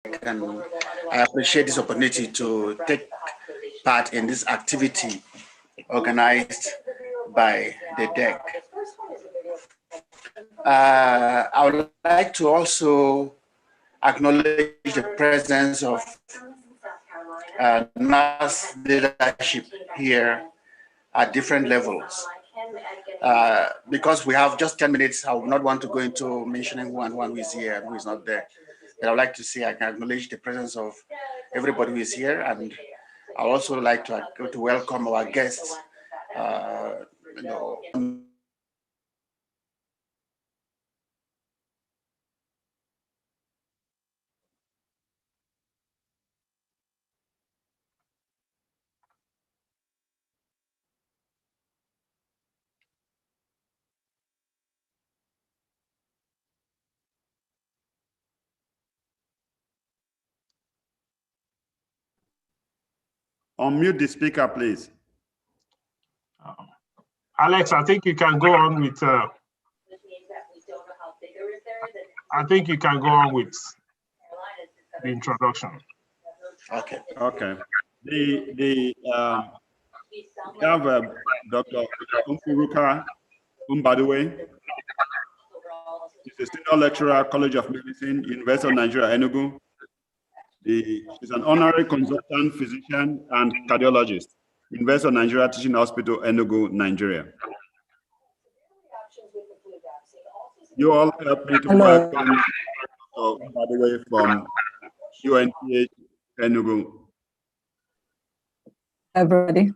I appreciate this opportunity to take part in this activity organized by the DEC. I would like to also acknowledge the presence of NAS leadership here at different levels. Because we have just 10 minutes, I would not want to go into mentioning who is here and who is not there. But I would like to say I can acknowledge the presence of everybody who is here, and I would also like to welcome our guests. Unmute the speaker, please. Alex, I think you can go on with. I think you can go on with the introduction. Okay. Okay. We have Dr. Umfuruka Mbadiwe. She's a senior lecturer, College of Medicine, University of Nigeria, Enugu. She's an honorary consultant physician and cardiologist, University of Nigeria Teaching Hospital, Enugu, Nigeria. You all help me to welcome Dr. Mbadiwe from UNTH, Enugu. Everybody.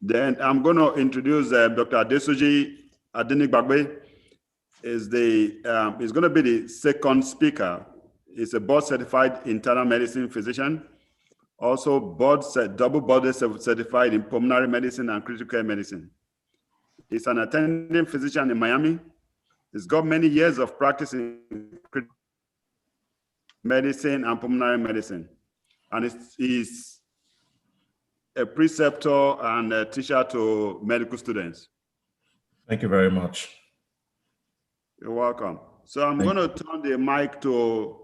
Then I'm going to introduce Dr. Adesoji Adenigbagbe. Is going to be the second speaker. He's a board-certified internal medicine physician, also double board certified in pulmonary medicine and critical care medicine. He's an attending physician in Miami. He's got many years of practice in medicine and pulmonary medicine, and he's a preceptor and a teacher to medical students. Thank you very much. You're welcome. So I'm going to turn the mic to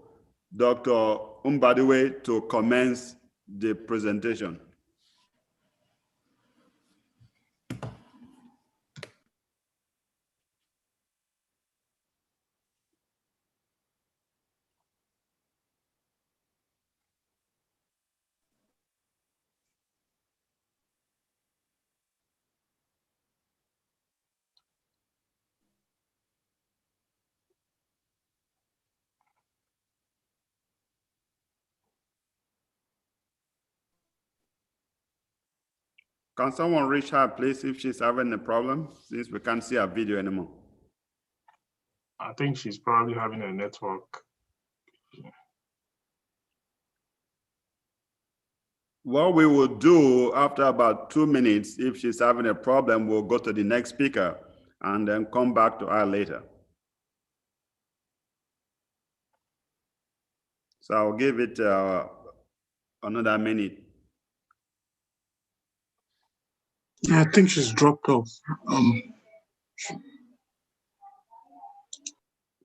Dr. Mbadiwe to commence the presentation. Can someone reach her, please, if she's having a problem, since we can't see her video anymore? I think she's probably having a network. What we will do after about 2 minutes, if she's having a problem, we'll go to the next speaker and then come back to her later. So I'll give it another minute. I think she's dropped off.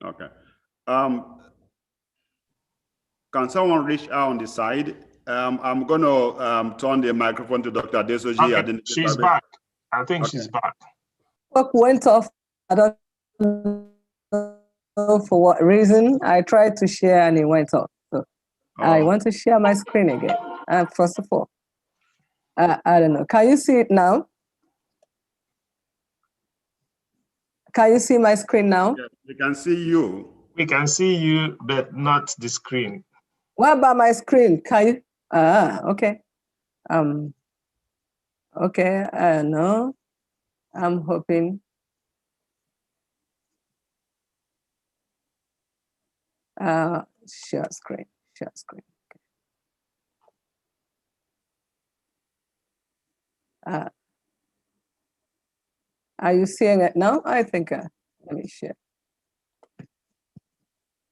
Okay. Can someone reach out on the side? I'm going to turn the microphone to Dr. Adesoji. Okay, she's back. I think she's back. Work went off. I don't know for what reason. I tried to share and it went off. So I want to share my screen again. First of all, I don't know. Can you see it now? Can you see my screen now? Yeah, we can see you. We can see you, but not the screen. What about my screen? Can you? Okay. Okay. No. I'm hoping. Share screen. Share screen. Okay. Are you seeing it now? I think, let me share.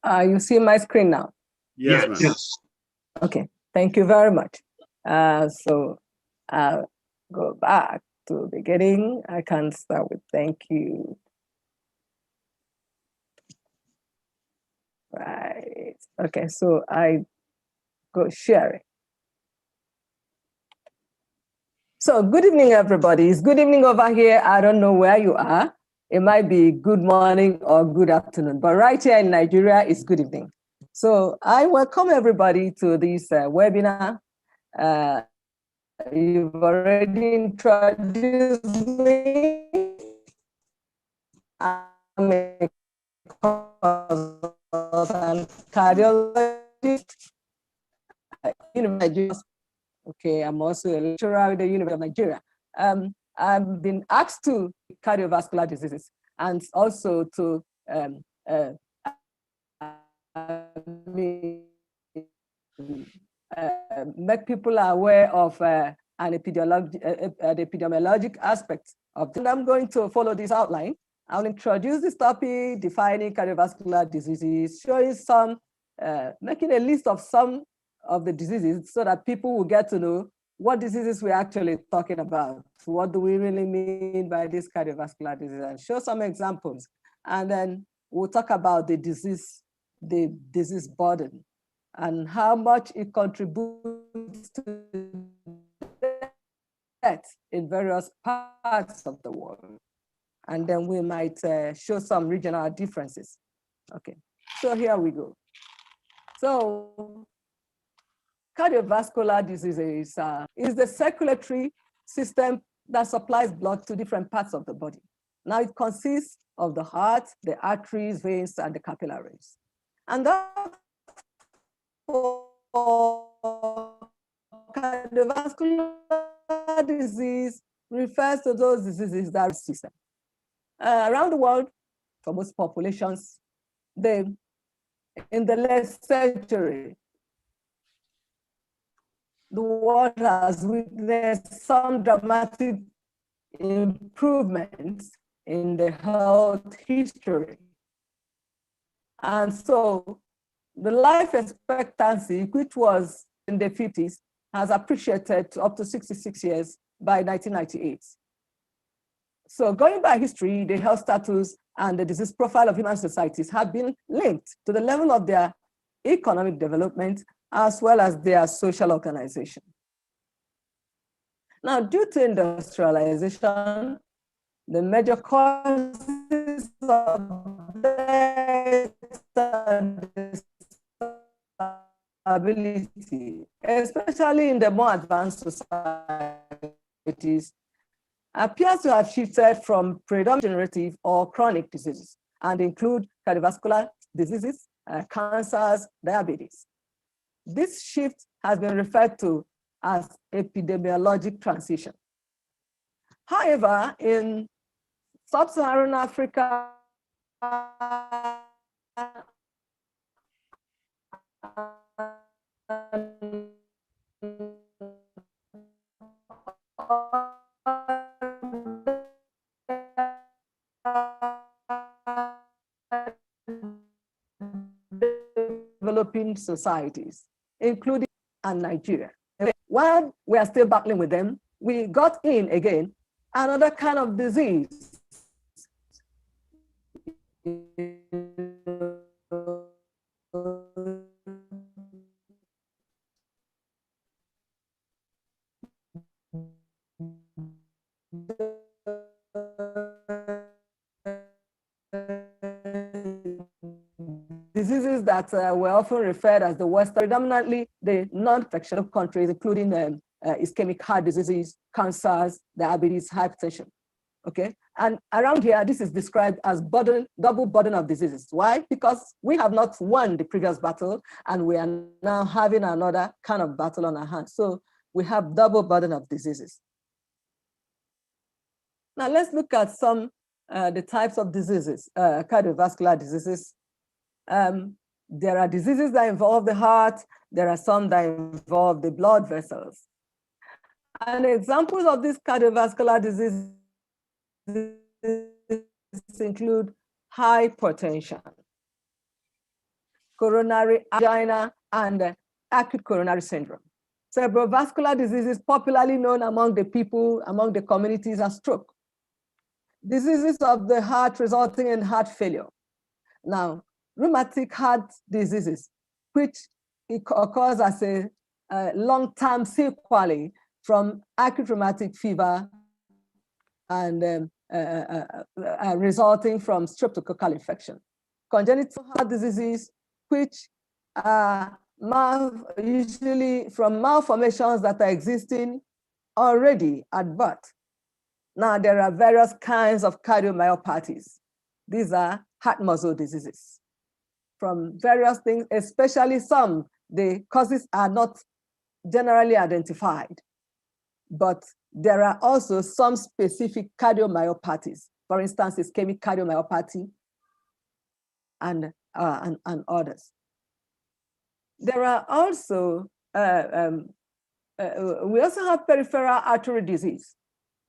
Are you seeing my screen now? Yes, ma'am. Yes. Okay, thank you very much. So I'll go back to the beginning. I can start with thank you. Okay, so I go sharing. So good evening, everybody. It's good evening over here. I don't know where you are. It might be good morning or good afternoon, but right here in Nigeria, it's good evening. So I welcome everybody to this webinar. You've already introduced me. I'm a consultant cardiologist at University. Okay, I'm also a lecturer at the University of Nigeria. I've been asked to cardiovascular diseases and also to make people aware of an epidemiologic aspect of it. And I'm going to follow this outline. I'll introduce this topic, defining cardiovascular diseases, showing some, making a list of some of the diseases so that people will get to know what diseases we're actually talking about. What do we really mean by this cardiovascular disease? And show some examples. And then we'll talk about the disease burden and how much it contributes to death in various parts of the world. And then we might show some regional differences. Okay, so here we go. So cardiovascular diseases is the circulatory system that supplies blood to different parts of the body. Now it consists of the heart, the arteries, veins, and the capillaries. And therefore, cardiovascular disease refers to those diseases that are system. Around the world, for most populations, in the last century, the world has witnessed some dramatic improvements in the health history. And so the life expectancy, which was in the 50s, has appreciated to up to 66 years by 1998. So going by history, the health status and the disease profile of human societies have been linked to the level of their economic development as well as their social organization. Now, due to industrialization, the major causes of death and disability, especially in the more advanced societies, appears to have shifted from predominantly degenerative or chronic diseases and include cardiovascular diseases, cancers, diabetes. This shift has been referred to as epidemiologic transition. However, in sub-Saharan Africa, developing societies, including Nigeria. While we are still battling with them, we got in again another kind of disease. Diseases that were often referred as the Western, predominantly the non-infectious countries, including ischemic heart diseases, cancers, diabetes, hypertension. Okay, and around here, this is described as double burden of diseases. Why? Because we have not won the previous battle, and we are now having another kind of battle on our hands. So we have double burden of diseases. Now let's look at some the types of diseases, cardiovascular diseases. There are diseases that involve the heart. There are some that involve the blood vessels. And examples of these cardiovascular diseases include hypertension, coronary angina, and acute coronary syndrome. Cerebrovascular diseases, popularly known among the people, among the communities, as stroke. Diseases of the heart resulting in heart failure. Now, rheumatic heart diseases, which occurs as a long-term sequelae from acute rheumatic fever and resulting from streptococcal infection. Congenital heart diseases, which are usually from malformations that are existing already at birth. Now, there are various kinds of cardiomyopathies. These are heart muscle diseases from various things, especially some, the causes are not generally identified, but there are also some specific cardiomyopathies. For instance, ischemic cardiomyopathy and others. There are also, we also have peripheral artery disease,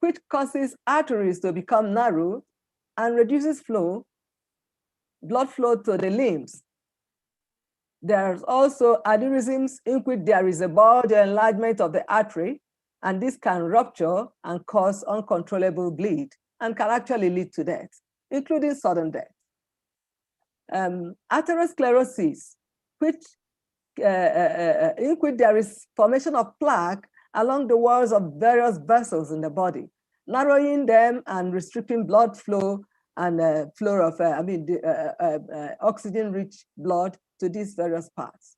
which causes arteries to become narrow and reduces blood flow to the limbs. There's also aneurysms in which there is a bulge or enlargement of the artery, and this can rupture and cause uncontrollable bleed and can actually lead to death, including sudden death. Atherosclerosis, which in which there is formation of plaque along the walls of various vessels in the body, narrowing them and restricting blood flow and flow of oxygen-rich blood to these various parts.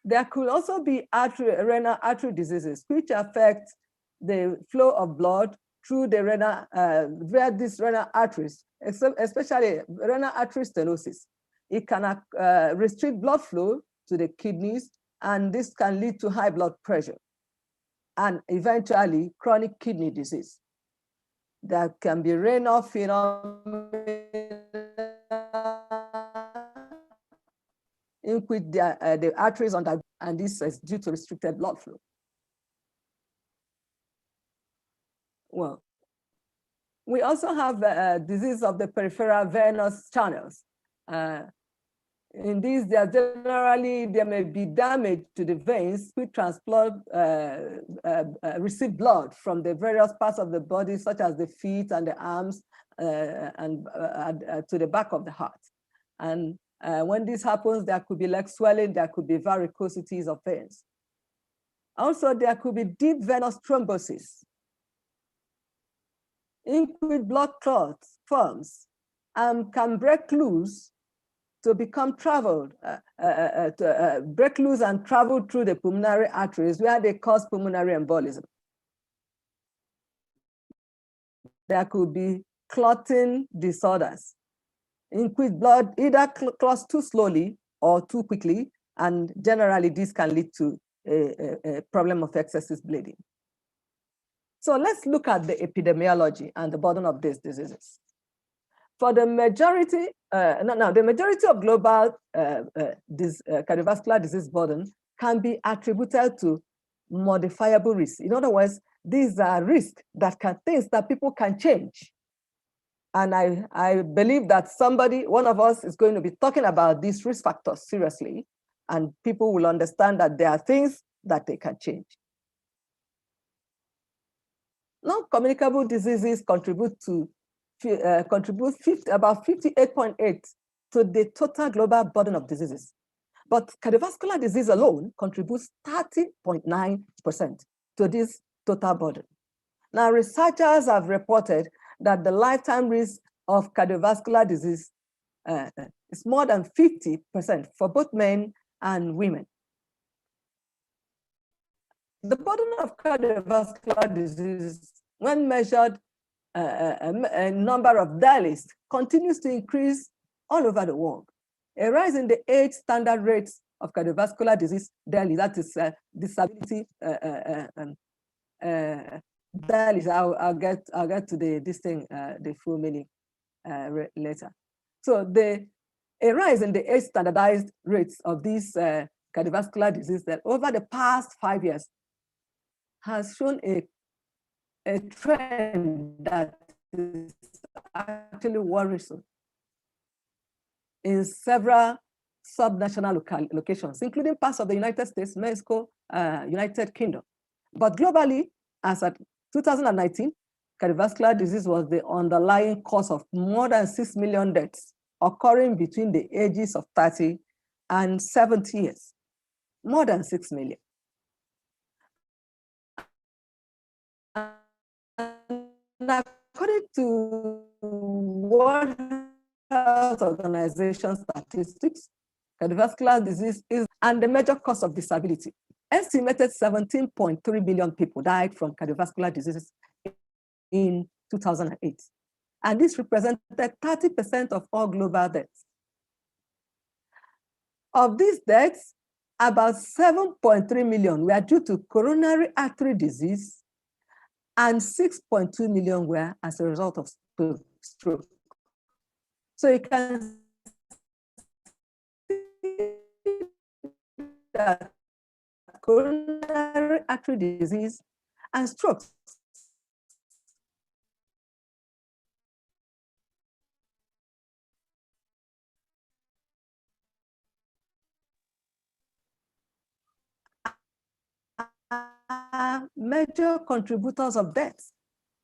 There could also be renal artery diseases, which affect the flow of blood through the renal, via these renal arteries, especially renal artery stenosis. It can restrict blood flow to the kidneys, and this can lead to high blood pressure and eventually chronic kidney disease. There can be renal phenomena in which the arteries under, and this is due to restricted blood flow. Well, we also have disease of the peripheral venous channels. In these, there may be damage to the veins which receive blood from the various parts of the body, such as the feet and the arms, and to the back of the heart. And when this happens, there could be leg swelling, there could be varicosities of veins. Also, there could be deep venous thrombosis, in which blood clots forms and can break loose to become traveled, break loose and travel through the pulmonary arteries where they cause pulmonary embolism. There could be clotting disorders, in which blood either clots too slowly or too quickly, and generally this can lead to a problem of excessive bleeding. So let's look at the epidemiology and the burden of these diseases. For the majority, the majority of global cardiovascular disease burden can be attributed to modifiable risks. In other words, these are risks that things that people can change. And I believe that one of us is going to be talking about these risk factors seriously, and people will understand that there are things that they can change. Non-communicable diseases contribute about 58.8 to the total global burden of diseases. But cardiovascular disease alone contributes 30.9% to this total burden. Now, researchers have reported that the lifetime risk of cardiovascular disease is more than 50% for both men and women. The burden of cardiovascular disease, when measured a number of dailies, continues to increase all over the world. A rise in the age standard rates of cardiovascular disease daily, that is disability dailies. I'll get to the full meaning later. So a rise in the age standardized rates of these cardiovascular disease that over the past 5 years has shown a trend that is actually worrisome in several subnational locations, including parts of the United States, Mexico, United Kingdom. But globally, as at 2019, cardiovascular disease was the underlying cause of more than 6 million deaths occurring between the ages of 30 and 70 years, more than 6 million. And according to World Health Organization statistics, cardiovascular disease is and the major cause of disability. Estimated 17.3 billion people died from cardiovascular diseases in 2008. And this represented 30% of all global deaths. Of these deaths, about 7.3 million were due to coronary artery disease, and 6.2 million were as a result of stroke. So you can see that coronary artery disease and strokes are major contributors of deaths.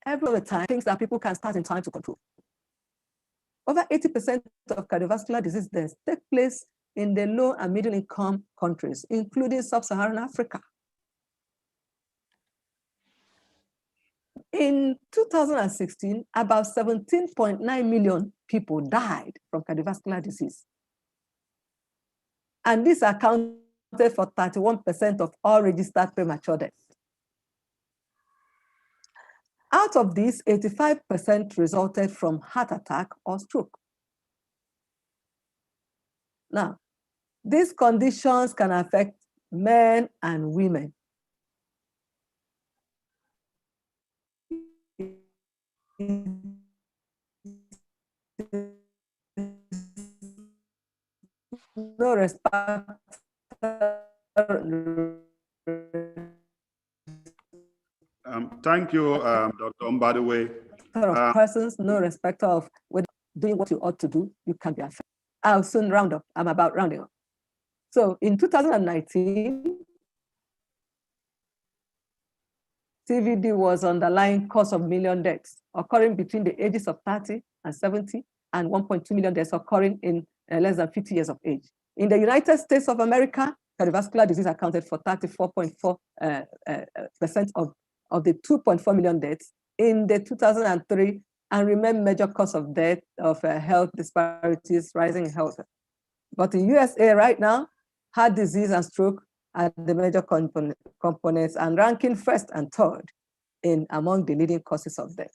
Every time, things that people can start in time to control. Over 80% of cardiovascular disease deaths take place in the low and middle income countries, including sub-Saharan Africa. In 2016, about 17.9 million people died from cardiovascular disease. And this accounted for 31% of all registered premature deaths. Out of these, 85% resulted from heart attack or stroke. Now, these conditions can affect men and women. No respect. Thank you, Dr. Mbadiwe. Persons, no respect of whether doing what you ought to do, you can be affected. I'll soon round up. I'm about rounding up. So in 2019, CVD was underlying cause of million deaths occurring between the ages of 30 and 70, and 1.2 million deaths occurring in less than 50 years of age. In the United States of America, cardiovascular disease accounted for 34.4% of the 2.4 million deaths in the 2003, and remain major cause of death of health disparities, rising health. But in USA right now, heart disease and stroke are the major components and ranking first and third among the leading causes of death.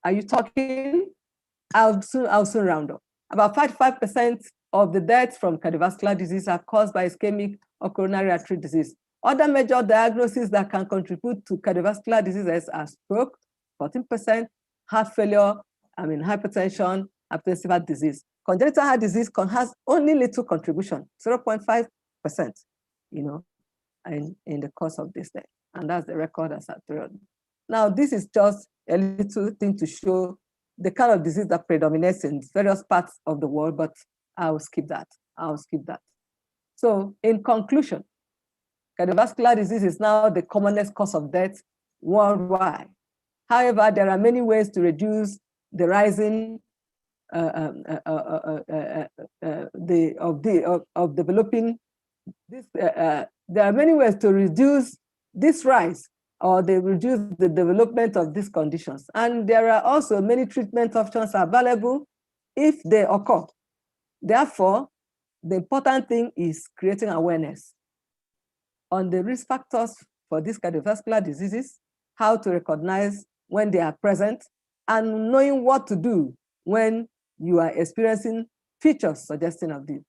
Are you talking? I'll soon round up. About 55% of the deaths from cardiovascular disease are caused by ischemic or coronary artery disease. Other major diagnoses that can contribute to cardiovascular diseases are stroke, 14%, heart failure, hypertension, hypertensive heart disease. Congenital heart disease has only little contribution, 0.5%, in the course of this death. And that's the record as at period. Now, this is just a little thing to show the kind of disease that predominates in various parts of the world, but I'll skip that. So in conclusion, cardiovascular disease is now the commonest cause of death worldwide. However, there are many ways to reduce the rising developing this. There are many ways to reduce this rise, or they reduce the development of these conditions. And there are also many treatment options available if they occur. Therefore, the important thing is creating awareness on the risk factors for these cardiovascular diseases, how to recognize when they are present, and knowing what to do when you are experiencing features suggesting of this.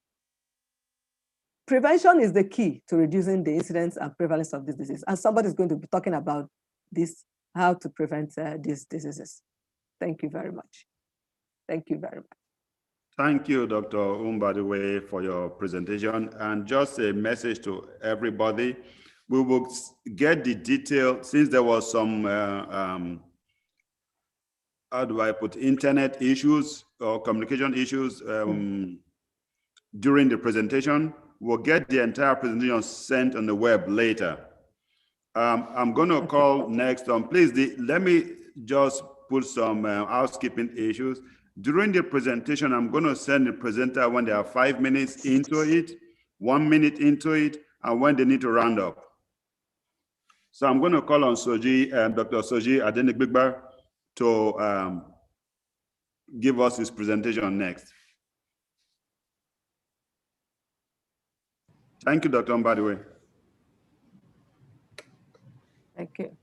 Prevention is the key to reducing the incidence and prevalence of this disease. And somebody is going to be talking about this, how to prevent these diseases. Thank you very much. Thank you very much. Thank you, Dr. Mbadiwe, for your presentation. And just a message to everybody, we will get the detail, since there was some, how do I put, internet issues or communication issues during the presentation. We'll get the entire presentation sent on the web later. I'm going to call next on, please, let me just put some housekeeping issues. During the presentation, I'm going to send the presenter when they are 5 minutes into it, 1 minute into it, and when they need to round up. So I'm going to call on Soji, Dr. Soji Adenigbigba to give us his presentation next. Thank you, Dr. Mbadiwe. Thank you.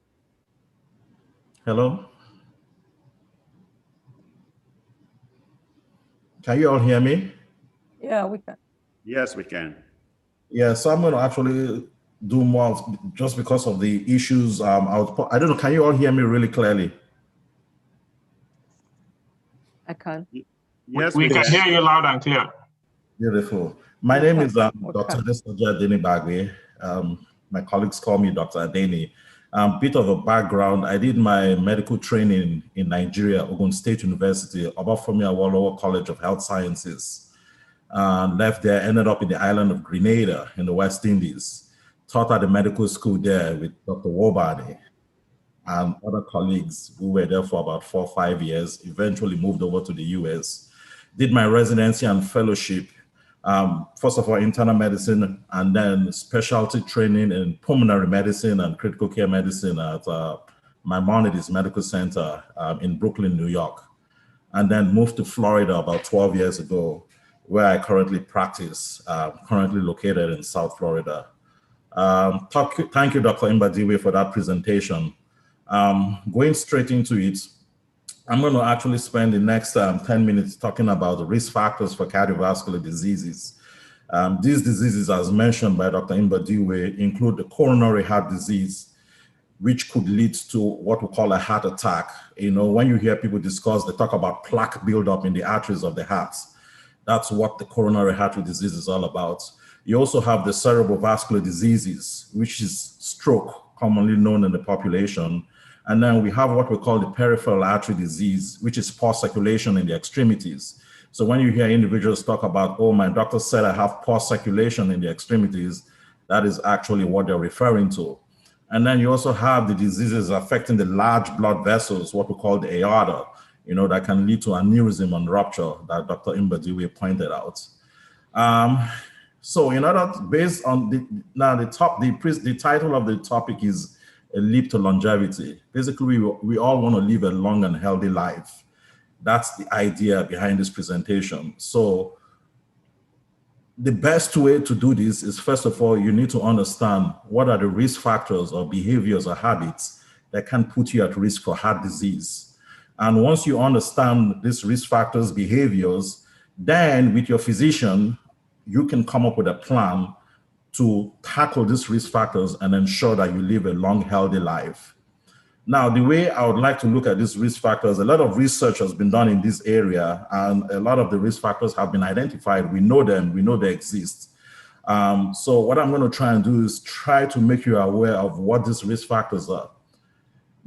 Hello? Can you all hear me? Yeah, we can. Yes, we can. Yeah, so I'm going to actually do more just because of the issues. I don't know, can you all hear me really clearly? I can. Yes, We can hear you loud and clear. Beautiful. My name is Dr. Okay. Desoja Adeni. My colleagues call me Dr. Adeni. Bit of a background, I did my medical training in Nigeria, Ogun State University, Obafemi Awolowo College of Health Sciences. Left there, ended up in the island of Grenada in the West Indies. Taught at the medical school there with Dr. Wobani and other colleagues who were there for about 4 or 5 years, eventually moved over to the US. Did my residency and fellowship, first of all, internal medicine, and then specialty training in pulmonary medicine and critical care medicine at Maimonides Medical Center in Brooklyn, New York. And then moved to Florida about 12 years ago, where I currently practice, currently located in South Florida. Thank you, Dr. Mbadiwe, for that presentation. Going straight into it, I'm going to actually spend the next 10 minutes talking about the risk factors for cardiovascular diseases. These diseases, as mentioned by Dr. Mbadiwe, include the coronary heart disease, which could lead to what we call a heart attack. You know, when you hear people discuss, they talk about plaque buildup in the arteries of the heart. That's what the coronary artery disease is all about. You also have the cerebrovascular diseases, which is stroke, commonly known in the population. And then we have what we call the peripheral artery disease, which is poor circulation in the extremities. So when you hear individuals talk about, oh, my doctor said I have poor circulation in the extremities, that is actually what they're referring to. And then you also have the diseases affecting the large blood vessels, what we call the aorta, you know, that can lead to aneurysm and rupture that Dr. Mbadiwe pointed out. So in order, based on the title of the topic is A Leap to Longevity. Basically, we all want to live a long and healthy life. That's the idea behind this presentation. So the best way to do this is, first of all, you need to understand what are the risk factors or behaviors or habits that can put you at risk for heart disease. And once you understand these risk factors, behaviors, then with your physician, you can come up with a plan to tackle these risk factors and ensure that you live a long, healthy life. Now, the way I would like to look at these risk factors, a lot of research has been done in this area, and a lot of the risk factors have been identified. We know them, we know they exist. So what I'm going to try and do is try to make you aware of what these risk factors are.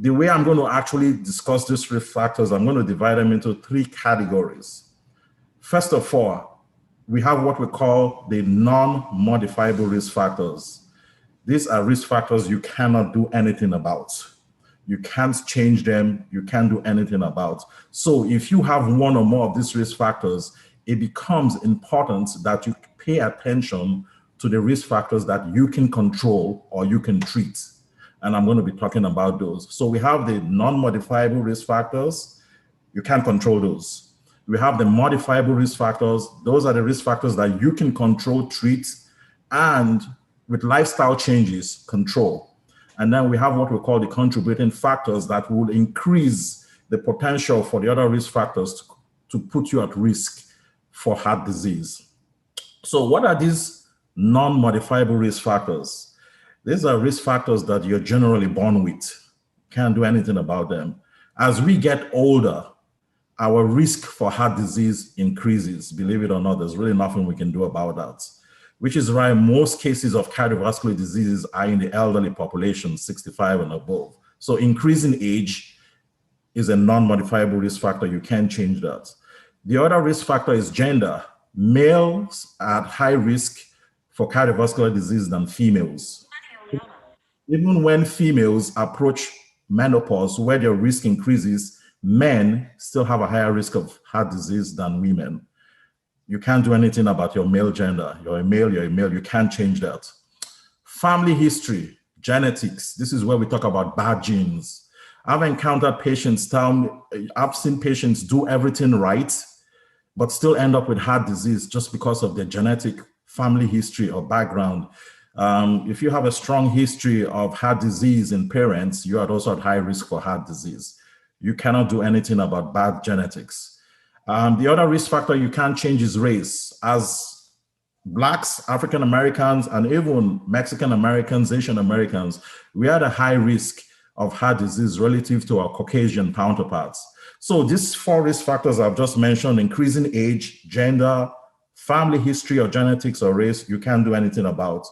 The way I'm going to actually discuss these risk factors, I'm going to divide them into 3 categories. First of all, we have what we call the non-modifiable risk factors. These are risk factors you cannot do anything about. You can't change them, you can't do anything about. So if you have one or more of these risk factors, it becomes important that you pay attention to the risk factors that you can control or you can treat. And I'm going to be talking about those. So we have the non-modifiable risk factors. You can't control those. We have the modifiable risk factors. Those are the risk factors that you can control, treat, and with lifestyle changes, control. And then we have what we call the contributing factors that will increase the potential for the other risk factors to put you at risk for heart disease. So what are these non-modifiable risk factors? These are risk factors that you're generally born with. Can't do anything about them. As we get older, our risk for heart disease increases. Believe it or not, there's really nothing we can do about that, which is why most cases of cardiovascular diseases are in the elderly population, 65 and above. So increasing age is a non-modifiable risk factor. You can't change that. The other risk factor is gender. Males are at high risk for cardiovascular disease than females. Even when females approach menopause, where their risk increases, men still have a higher risk of heart disease than women. You can't do anything about your male gender. You're a male, you can't change that. Family history, genetics, this is where we talk about bad genes. I've encountered patients tell me, I've seen patients do everything right, but still end up with heart disease just because of their genetic family history or background. If you have a strong history of heart disease in parents, you are also at high risk for heart disease. You cannot do anything about bad genetics. The other risk factor you can't change is race. As Blacks, African Americans, and even Mexican Americans, Asian Americans, we are at a high risk of heart disease relative to our Caucasian counterparts. So these 4 risk factors I've just mentioned, increasing age, gender, family history or genetics or race, you can't do anything about.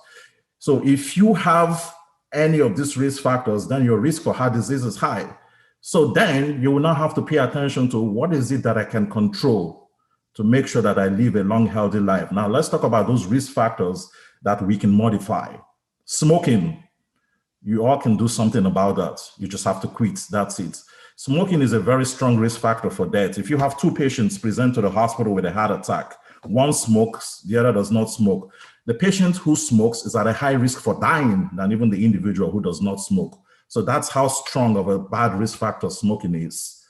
So if you have any of these risk factors, then your risk for heart disease is high. So then you will now have to pay attention to what is it that I can control to make sure that I live a long, healthy life. Now let's talk about those risk factors that we can modify. Smoking, you all can do something about that. You just have to quit, that's it. Smoking is a very strong risk factor for death. If you have 2 patients present to the hospital with a heart attack, one smokes, the other does not smoke. The patient who smokes is at a high risk for dying than even the individual who does not smoke. So that's how strong of a bad risk factor smoking is.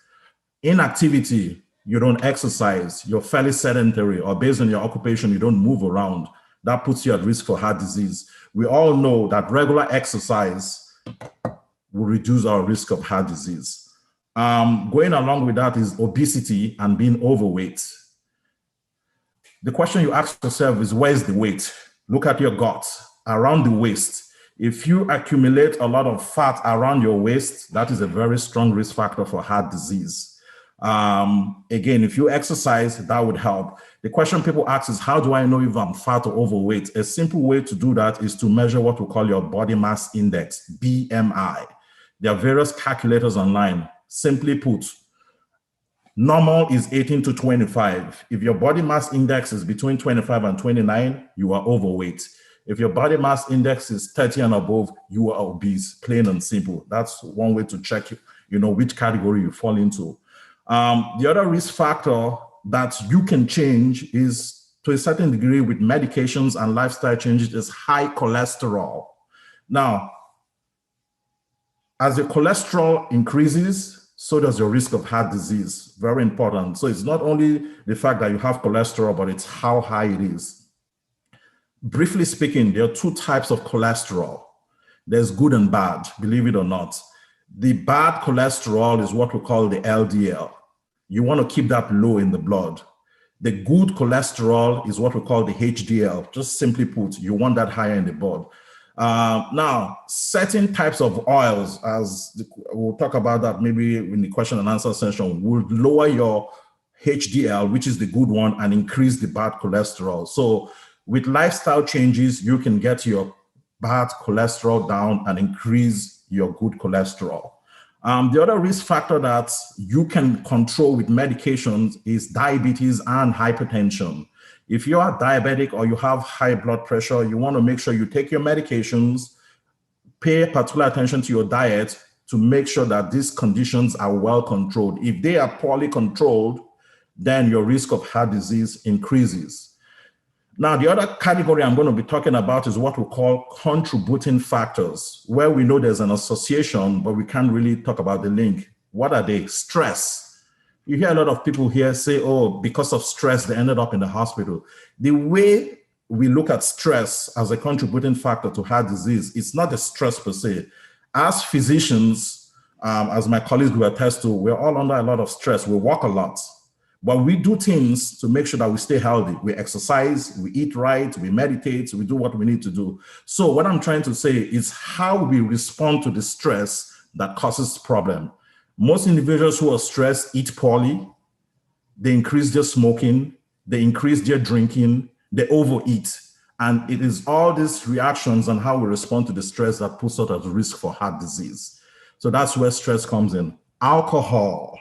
Inactivity, you don't exercise, you're fairly sedentary, or based on your occupation, you don't move around. That puts you at risk for heart disease. We all know that regular exercise will reduce our risk of heart disease. Going along with that is obesity and being overweight. The question you ask yourself is, where's the weight? Look at your gut, around the waist. If you accumulate a lot of fat around your waist, that is a very strong risk factor for heart disease. Again, if you exercise, that would help. The question people ask is, how do I know if I'm fat or overweight? A simple way to do that is to measure what we call your body mass index, BMI. There are various calculators online. Simply put, normal is 18 to 25. If your body mass index is between 25 and 29, you are overweight. If your body mass index is 30 and above, you are obese, plain and simple. That's one way to check, which category you fall into. The other risk factor that you can change is, to a certain degree, with medications and lifestyle changes, is high cholesterol. Now, as your cholesterol increases, so does your risk of heart disease. Very important. So it's not only the fact that you have cholesterol, but it's how high it is. Briefly speaking, there are 2 types of cholesterol. There's good and bad, believe it or not. The bad cholesterol is what we call the LDL. You want to keep that low in the blood. The good cholesterol is what we call the HDL. Just simply put, you want that higher in the blood. Now, certain types of oils, as we'll talk about that maybe in the question and answer session, will lower your HDL, which is the good one, and increase the bad cholesterol. So with lifestyle changes, you can get your bad cholesterol down and increase your good cholesterol. The other risk factor that you can control with medications is diabetes and hypertension. If you are diabetic or you have high blood pressure, you want to make sure you take your medications, pay particular attention to your diet to make sure that these conditions are well controlled. If they are poorly controlled, then your risk of heart disease increases. Now, the other category I'm going to be talking about is what we call contributing factors, where we know there's an association, but we can't really talk about the link. What are they? Stress. You hear a lot of people here say, oh, because of stress, they ended up in the hospital. The way we look at stress as a contributing factor to heart disease, it's not the stress per se. As physicians, as my colleagues will attest to, we're all under a lot of stress. We work a lot, but we do things to make sure that we stay healthy. We exercise, we eat right, we meditate, we do what we need to do. So what I'm trying to say is how we respond to the stress that causes problem. Most individuals who are stressed eat poorly, they increase their smoking, they increase their drinking, they overeat. And it is all these reactions and how we respond to the stress that puts us at risk for heart disease. So that's where stress comes in. Alcohol.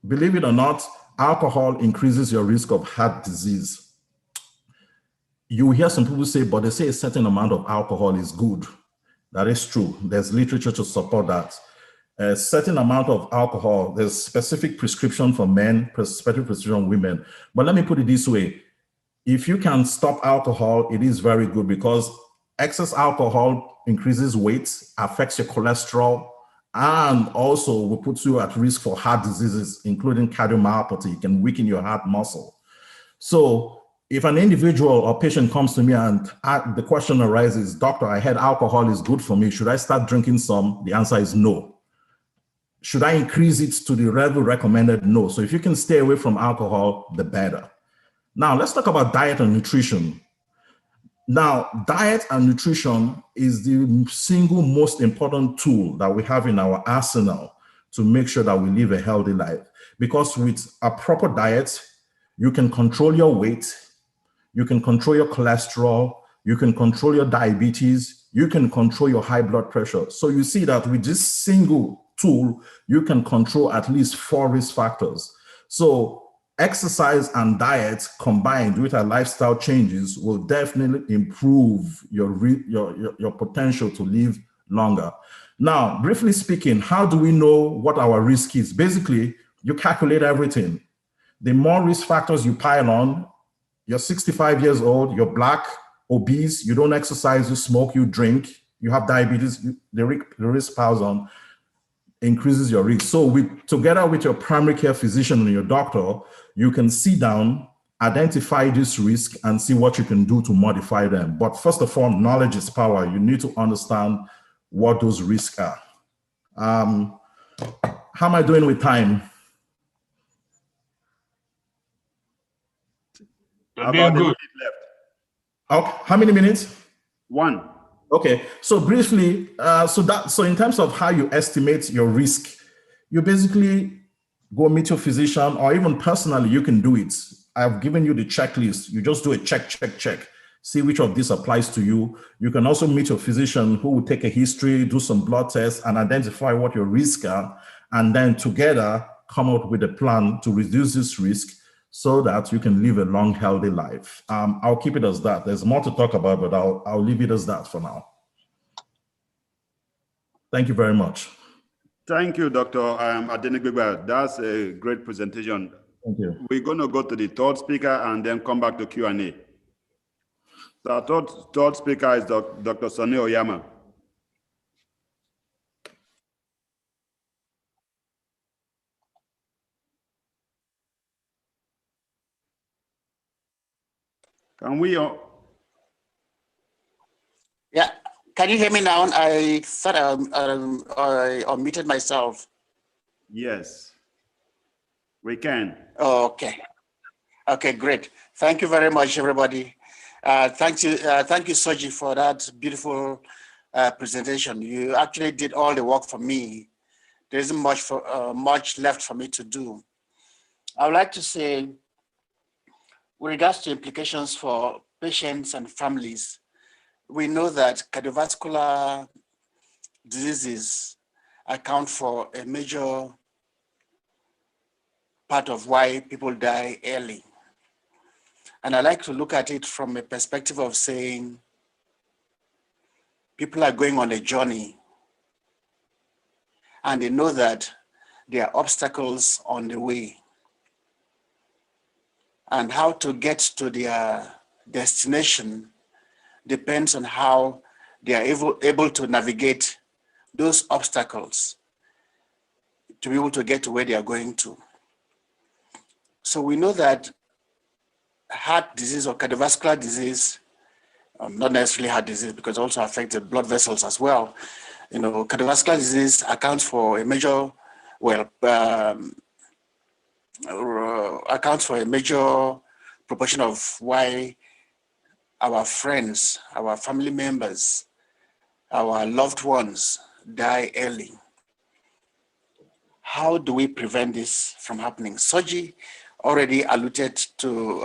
Believe it or not, alcohol increases your risk of heart disease. You hear some people say, but they say a certain amount of alcohol is good. That is true. There's literature to support that. A certain amount of alcohol, there's specific prescription for men, specific prescription for women. But let me put it this way. If you can stop alcohol, it is very good because excess alcohol increases weight, affects your cholesterol, and also will put you at risk for heart diseases, including cardiomyopathy. It can weaken your heart muscle. So if an individual or patient comes to me and the question arises, doctor, I heard alcohol is good for me. Should I start drinking some? The answer is no. Should I increase it to the level recommended? No. So if you can stay away from alcohol, the better. Now let's talk about diet and nutrition. Now, diet and nutrition is the single most important tool that we have in our arsenal to make sure that we live a healthy life. Because with a proper diet, you can control your weight, you can control your cholesterol, you can control your diabetes, you can control your high blood pressure. So you see that with this single tool, you can control at least 4 risk factors. So exercise and diet combined with our lifestyle changes will definitely improve your potential to live longer. Now, briefly speaking, how do we know what our risk is? Basically, you calculate everything. The more risk factors you pile on, you're 65 years old, you're black, obese, you don't exercise, you smoke, you drink, you have diabetes, the risk piles on, increases your risk. So together with your primary care physician and your doctor, you can sit down, identify this risk, and see what you can do to modify them. But first of all, knowledge is power. You need to understand what those risks are. How am I doing with time? You're doing good. Left. Okay. How many minutes? 1. Okay, so briefly, so in terms of how you estimate your risk, you basically go meet your physician, or even personally, you can do it. I've given you the checklist. You just do a check, see which of these applies to you. You can also meet your physician who will take a history, do some blood tests, and identify what your risks are, and then together come up with a plan to reduce this risk so that you can live a long, healthy life. I'll keep it as that. There's more to talk about, but I'll leave it as that for now. Thank you very much. Thank you, Dr. Adenigbegba. That's a great presentation. Thank you. We're going to go to the third speaker and then come back to Q&A. So our third speaker is Dr. Sonny Oyama. Can we? Yeah, can you hear me now? I thought I unmuted myself. Yes, we can. Oh, okay. Okay, great. Thank you very much, everybody. Thank you, Soji, for that beautiful presentation. You actually did all the work for me. There isn't much left for me to do. I would like to say, with regards to implications for patients and families, we know that cardiovascular diseases account for a major part of why people die early. And I like to look at it from a perspective of saying people are going on a journey and they know that there are obstacles on the way. And how to get to their destination depends on how they are able to navigate those obstacles to be able to get to where they are going to. So we know that heart disease or cardiovascular disease, not necessarily heart disease because it also affects the blood vessels as well. You know, cardiovascular disease accounts for a major, accounts for a major proportion of why our friends, our family members, our loved ones die early. How do we prevent this from happening? Soji already alluded to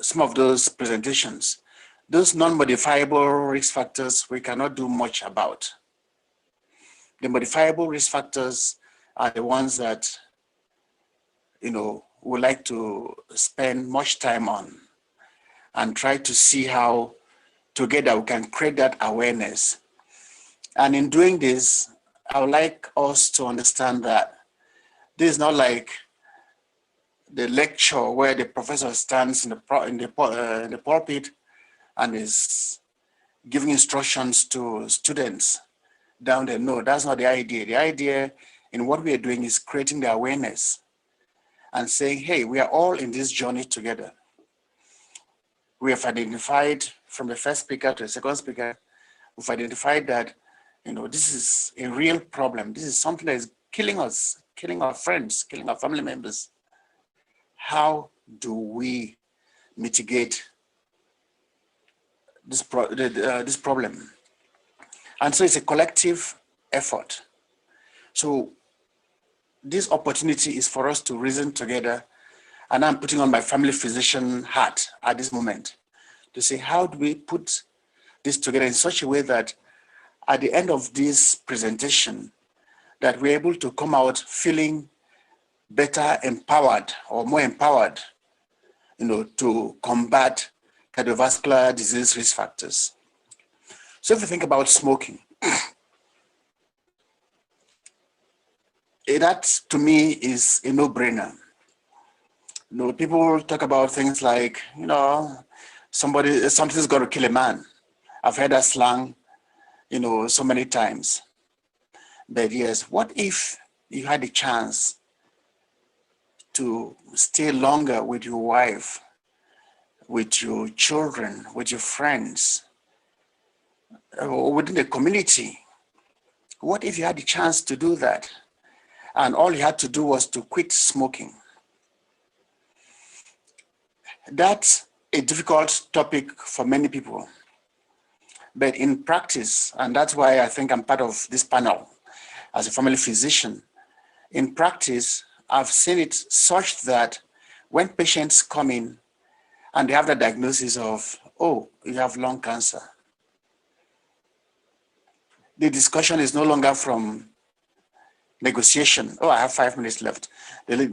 some of those presentations. Those non-modifiable risk factors we cannot do much about. The modifiable risk factors are the ones that, you know, we like to spend much time on and try to see how together we can create that awareness And in doing this, I would like us to understand that this is not like the lecture where the professor stands in the pulpit and is giving instructions to students down there. No, that's not the idea. The idea in what we are doing is creating the awareness and saying, hey, we are all in this journey together. We have identified from the first speaker to the second speaker, we've identified that, this is a real problem. This is something that is killing us, killing our friends, killing our family members. How do we mitigate this problem? And so it's a collective effort. So this opportunity is for us to reason together, and I'm putting on my family physician hat at this moment to say, how do we put this together in such a way that at the end of this presentation, that we're able to come out feeling better empowered or more empowered, to combat cardiovascular disease risk factors. So if you think about smoking, that to me is a no-brainer. People talk about things like, something's got to kill a man. I've heard that slang, so many times. But yes, what if you had the chance to stay longer with your wife, with your children, with your friends, or within the community? What if you had the chance to do that, and all you had to do was to quit smoking? That's a difficult topic for many people. But in practice, and that's why I think I'm part of this panel as a family physician, in practice, I've seen it such that when patients come in and they have the diagnosis of, oh, you have lung cancer, the discussion is no longer from negotiation. Oh, I have 5 minutes left. The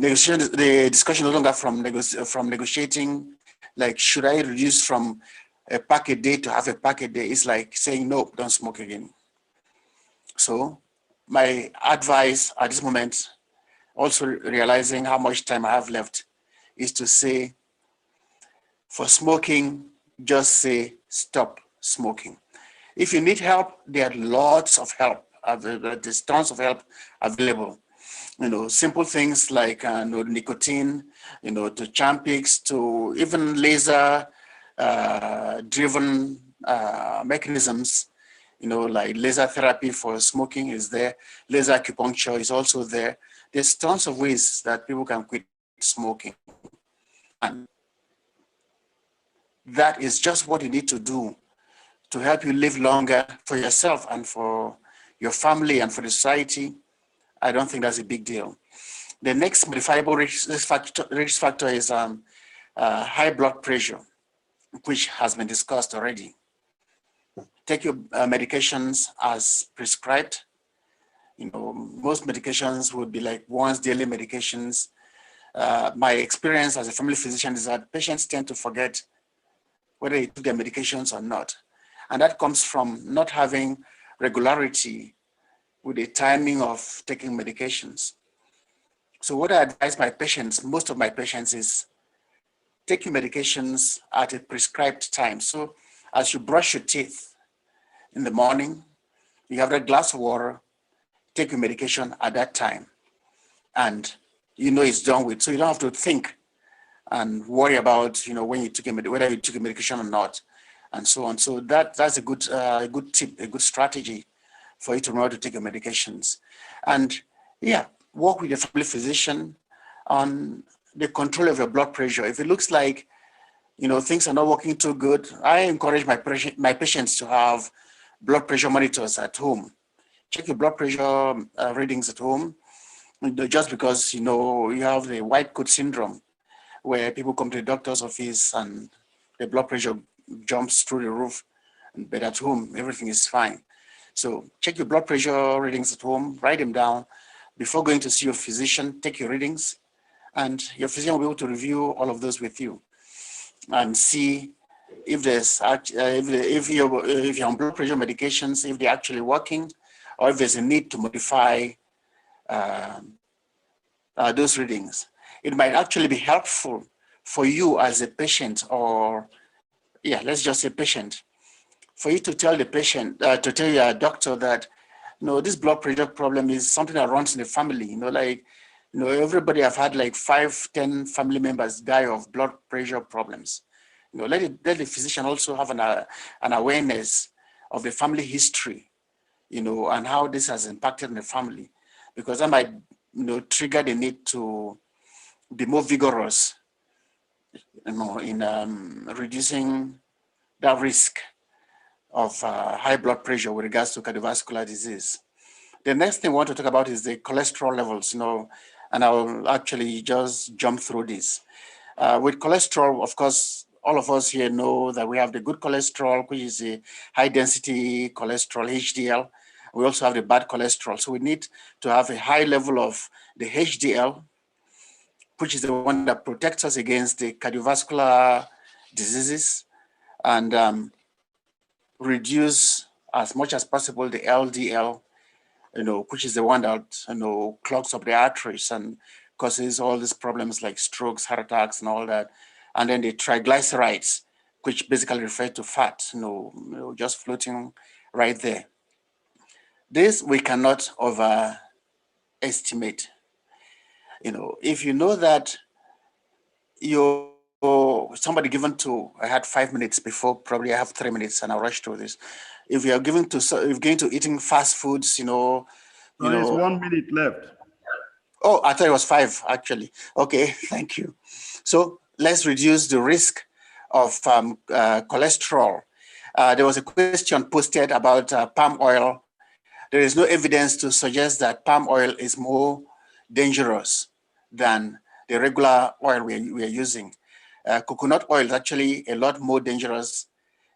discussion is no longer from negotiating, like, should I reduce from a pack a day to half a pack a day? It's like saying, no, don't smoke again. So my advice at this moment, also realizing how much time I have left, is to say, for smoking, just say, stop smoking. If you need help, there are lots of help. There's tons of help available. Simple things like nicotine, to Champix, to even laser driven mechanisms, like laser therapy for smoking is there. Laser acupuncture is also there. There's tons of ways that people can quit smoking. And that is just what you need to do to help you live longer for yourself and for your family and for the society. I don't think that's a big deal. The next modifiable risk factor is high blood pressure, which has been discussed already. Take your medications as prescribed. Most medications would be like once daily medications. My experience as a family physician is that patients tend to forget whether they took their medications or not. And that comes from not having regularity with the timing of taking medications. So what I advise my patients, most of my patients, is take your medications at a prescribed time. So as you brush your teeth in the morning, you have that glass of water, take your medication at that time. And it's done with. So you don't have to think and worry about, when you took whether you took a medication or not, and so on. So that's a good tip, a good strategy for you to know how to take your medications. And work with your family physician on the control of your blood pressure. If it looks like, things are not working too good, I encourage my patients to have blood pressure monitors at home. Check your blood pressure readings at home. Just because, you have the white coat syndrome, where people come to the doctor's office and the blood pressure jumps through the roof, but at home, everything is fine. So check your blood pressure readings at home, write them down. Before going to see your physician, take your readings, and your physician will be able to review all of those with you and see if there's if you're on blood pressure medications, if they're actually working, or if there's a need to modify those readings. It might actually be helpful for you as a patient, or let's just say patient, for you to tell the patient, to tell your doctor that, this blood pressure problem is something that runs in the family. Everybody have had like 5-10 family members die of blood pressure problems. Let the physician also have an awareness of the family history, and how this has impacted in the family, because that might, trigger the need to be more vigorous, in reducing that risk of high blood pressure with regards to cardiovascular disease. The next thing I want to talk about is the cholesterol levels, and I'll actually just jump through this. With cholesterol, of course, all of us here know that we have the good cholesterol, which is the high density cholesterol, HDL. We also have the bad cholesterol. So we need to have a high level of the HDL, which is the one that protects us against the cardiovascular diseases, and reduce as much as possible the LDL, which is the one that, clogs up the arteries and causes all these problems like strokes, heart attacks, and all that. And then the triglycerides, which basically refer to fat, just floating right there. This we cannot overestimate. If you know that somebody given to, I had 5 minutes before, probably I have 3 minutes and I'll rush through this. If you're going to eating fast foods, There's 1 minute left. Oh, I thought it was 5 actually. Okay, thank you. So let's reduce the risk of cholesterol. There was a question posted about palm oil. There is no evidence to suggest that palm oil is more dangerous than the regular oil we are using. Coconut oil is actually a lot more dangerous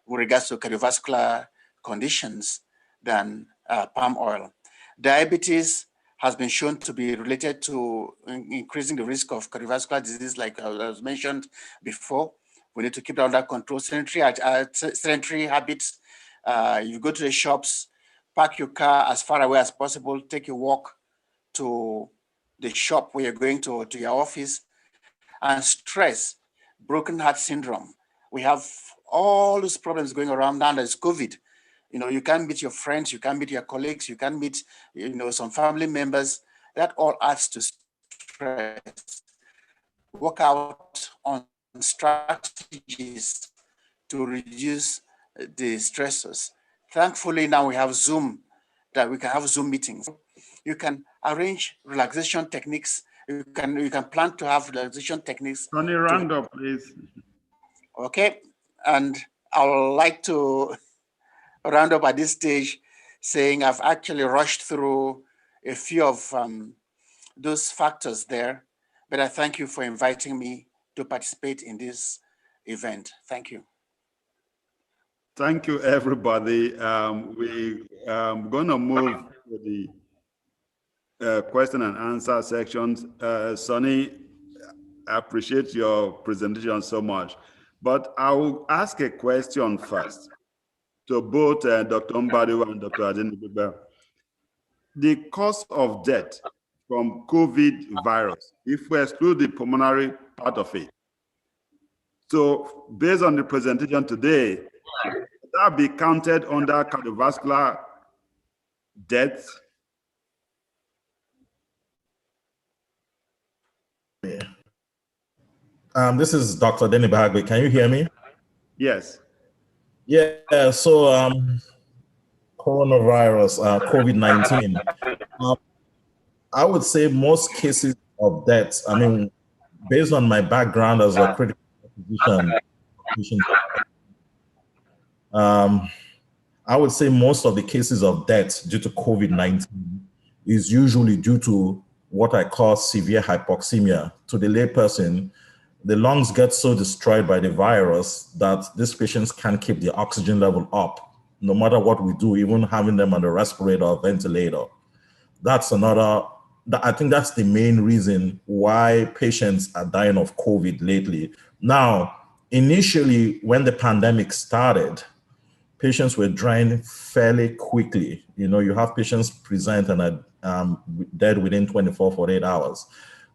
with regards to cardiovascular conditions than palm oil. Diabetes has been shown to be related to increasing the risk of cardiovascular disease, like I was mentioned before. We need to keep it under control. Sedentary habits. You go to the shops, park your car as far away as possible, take a walk to the shop where you're going to your office, and stress, broken heart syndrome. We have all those problems going around now. There's COVID. You can't meet your friends, you can't meet your colleagues, you can't meet, some family members. That all adds to stress. Work out on strategies to reduce the stressors. Thankfully, now we have Zoom, that we can have Zoom meetings. You can arrange relaxation techniques. You can plan to have relaxation techniques. Tony, round up, please. Okay, and I would like to round up at this stage saying I've actually rushed through a few of those factors there, but I thank you for inviting me to participate in this event. Thank you. Thank you, everybody. We're going to move to the question and answer sections. Sonny, I appreciate your presentation so much, but I will ask a question first to both Dr. Mbadiwa and Dr. Adenigbegbe. The cause of death from COVID virus, if we exclude the pulmonary part of it. So based on the presentation today, that be counted under cardiovascular death? This is Dr. Denny Bahagwe. Can you hear me? Yes. Yeah, so coronavirus, COVID-19, I would say most cases of death, based on my background as a critical physician, I would say most of the cases of death due to COVID-19 is usually due to what I call severe hypoxemia. To the layperson, the lungs get so destroyed by the virus that these patients can't keep the oxygen level up, no matter what we do, even having them on the respirator or ventilator. I think that's the main reason why patients are dying of COVID lately. Now, initially, when the pandemic started, patients were dying fairly quickly. You know, you have patients present and are dead within 24, 48 hours.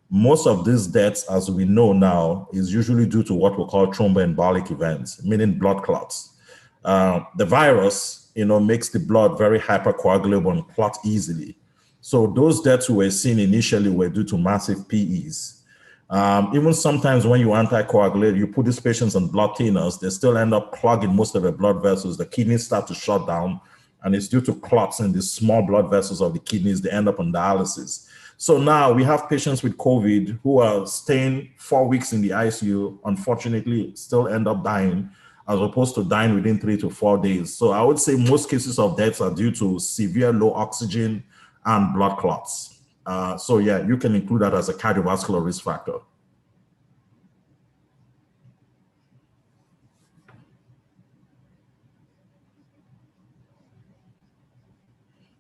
Most of these deaths, as we know now, is usually due to what we call thromboembolic events, meaning blood clots. The virus, you know, makes the blood very hypercoagulable and clot easily. So those deaths we were seeing initially were due to massive PEs. Even sometimes when you anticoagulate, you put these patients on blood thinners, they still end up clogging most of the blood vessels. The kidneys start to shut down, and it's due to clots in the small blood vessels of the kidneys. They end up on dialysis. So now we have patients with COVID who are staying 4 weeks in the ICU, unfortunately still end up dying, as opposed to dying within 3 to 4 days. So I would say most cases of deaths are due to severe low oxygen and blood clots. So yeah, you can include that as a cardiovascular risk factor.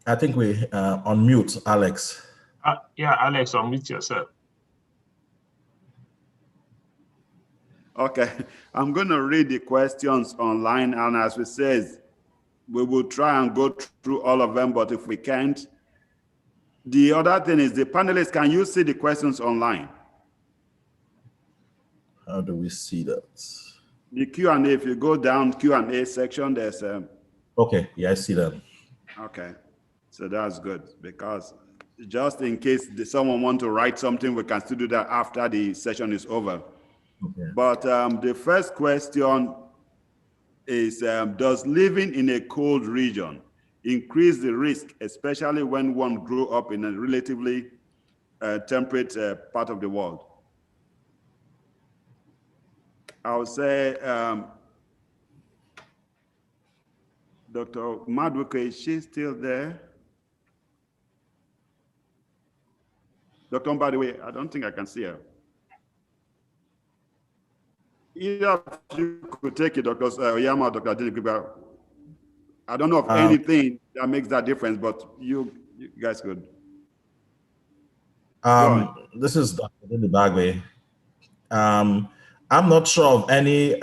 I think we unmute Alex. Yeah, Alex, unmute yourself. Okay, I'm going to read the questions online, and as we said, we will try and go through all of them, but if we can't, the other thing is the panelists, can you see the questions online? How do we see that? The Q&A, if you go down Q&A section, there's okay, yeah, I see that. Okay, so that's good, because just in case someone want to write something, we can still do that after the session is over. Okay. But the first question is, does living in a cold region increase the risk, especially when one grew up in a relatively temperate part of the world? I would say, Dr. Maduka, is she still there? Dr. By the way, I don't think I can see her. Either of you could take it, Dr. Oyama or Dr. Adeniyi. I don't know of anything that makes that difference, but you guys could. This is Dr. Adeniyi. I'm not sure of any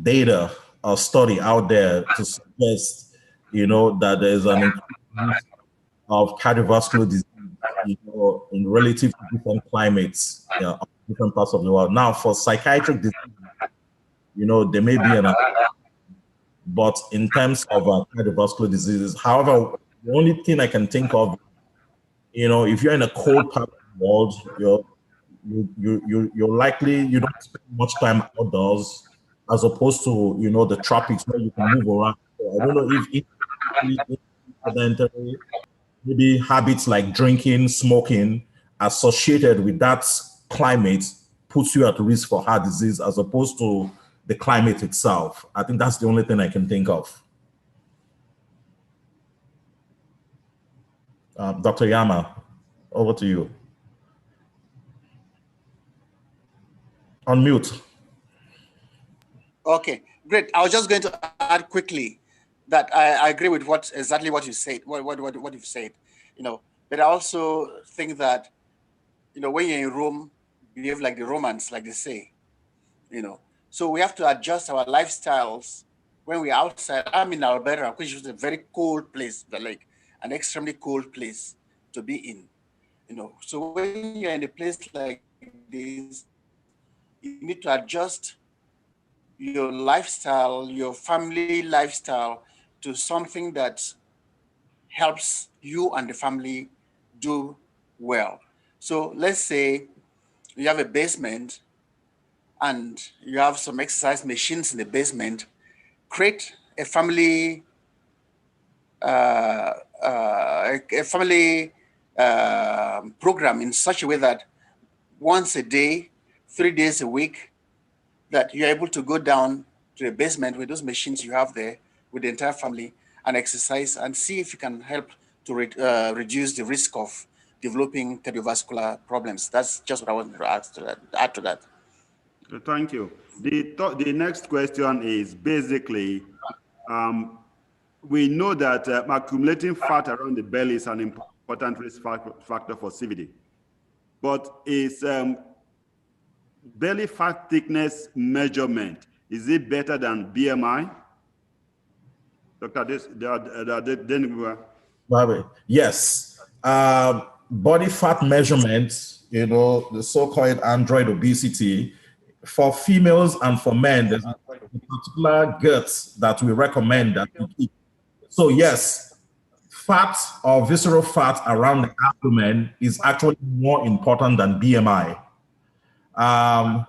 data or study out there to suggest, you know, that there's an increase of cardiovascular disease, you know, in relative to different climates, you know, different parts of the world. Now, for psychiatric disease, you know, there may be an, but in terms of cardiovascular diseases, however, the only thing I can think of, you know, if you're in a cold part of the world, you're likely, you don't spend much time outdoors, as opposed to, you know, the tropics where you can move around. So I don't know if maybe habits like drinking, smoking, associated with that climate puts you at risk for heart disease, as opposed to the climate itself. I think that's the only thing I can think of. Dr. Yama, over to you. Unmute. Okay, great. I was just going to add quickly that I agree with exactly what you said, what you've said, you know, but I also think that, you know, when you're in Rome, behave like the Romans, like they say, you know. So we have to adjust our lifestyles when we're outside. I'm in Alberta, which is a very cold place, like an extremely cold place to be in, you know. So when you're in a place like this, you need to adjust your lifestyle, your family lifestyle, to something that helps you and the family do well. So let's say you have a basement and you have some exercise machines in the basement. Create a family program in such a way that once a day, 3 days a week, that you're able to go down to the basement with those machines you have there with the entire family and exercise and see if you can help to reduce the risk of developing cardiovascular problems. That's just what I wanted to add to that. Thank you. The next question is basically, we know that accumulating fat around the belly is an important risk factor for CVD, but is belly fat thickness measurement, is it better than BMI? Dr. Yes. Body fat measurement, the so-called android obesity, for females and for men, there's a particular girth that we recommend that we keep. So yes, fat or visceral fat around the abdomen is actually more important than BMI. My